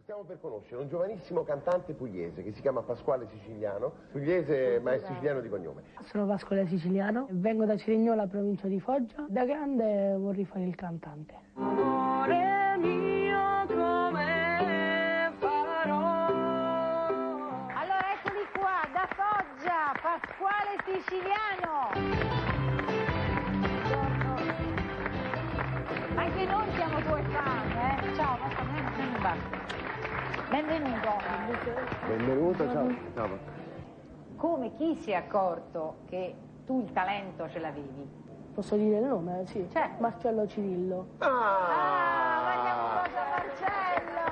Stiamo per conoscere un giovanissimo cantante pugliese che si chiama Pasquale Siciliano, pugliese ma è siciliano di cognome. Sono Pasquale Siciliano, vengo da Cerignola, provincia di Foggia. Da grande vorrei fare il cantante. Amore mio, come farò? Allora eccoli qua, da Foggia, Pasquale Siciliano. Anche noi siamo tuoi fan, eh? Ciao, benvenuto. Benvenuto, ciao. Ciao. Come chi si è accorto che tu il talento ce l'avevi? Posso dire il nome? Sì. Certo. Marcello Cirillo. Andiamo a Marcello!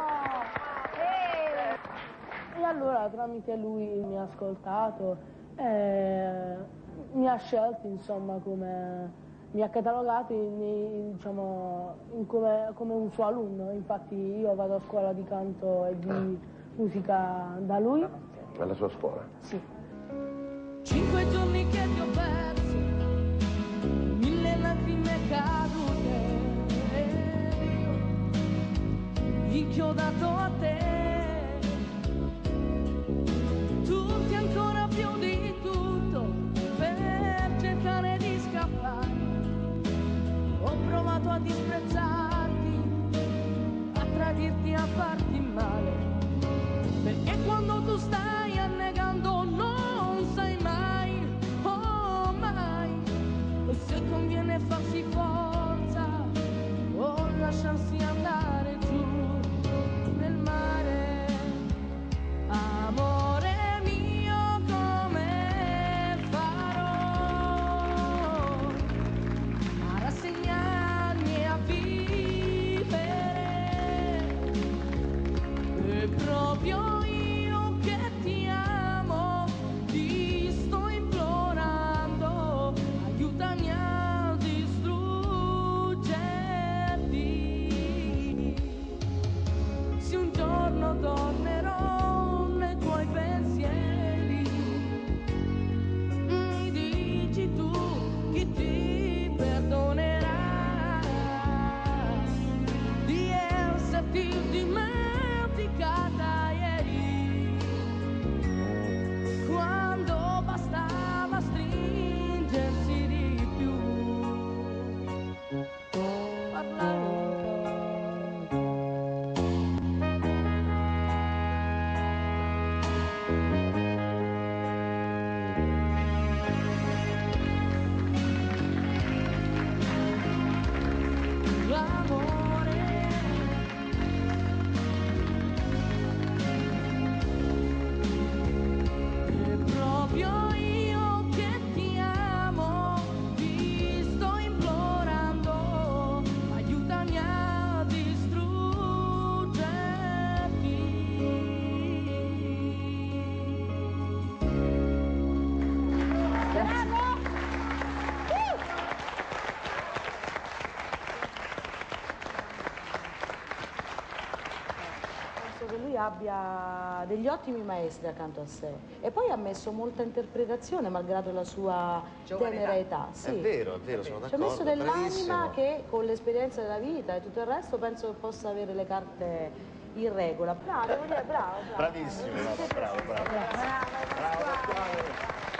E allora tramite lui mi ha ascoltato e mi ha scelto, insomma, mi ha catalogato come un suo alunno. Infatti io vado a scuola di canto e di musica da lui. Alla sua scuola? Sì. 5 giorni che ti ho perso, 1000 lacrime cadute, inchiodato a te, tutti ancora più di tutto per cercare di scappare. Ho provato a disprezzarti, a tradirti, a farti male, perché quando tu stai annegando non sai mai, oh mai, se conviene farsi forza o lasciarsi andare giù nel mare. Amore mio, come farò a rassegnarmi e a vivere? E proprio io che ti amo, ti sto implorando, aiutami a distruggerti. Se un giorno tornerò nei tuoi pensieri, mi dici tu chi ti perdonerà di esserti dimenticata ieri, quando bastava stringersi di più, parlare un po'. L'amore è proprio io che ti amo, ti sto implorando, aiutami a distruggerti. Bravo! Penso che lui abbia degli ottimi maestri accanto a sé e poi ha messo molta interpretazione malgrado la sua tenera età. Sì. È vero, sono d'accordo. Ci ha messo dell'anima bravissimo. che con l'esperienza della vita e tutto il resto penso che possa avere le carte in regola. Bravo, devo dire, bravo. Bravissimo, bravo. Bravo, Pasquale.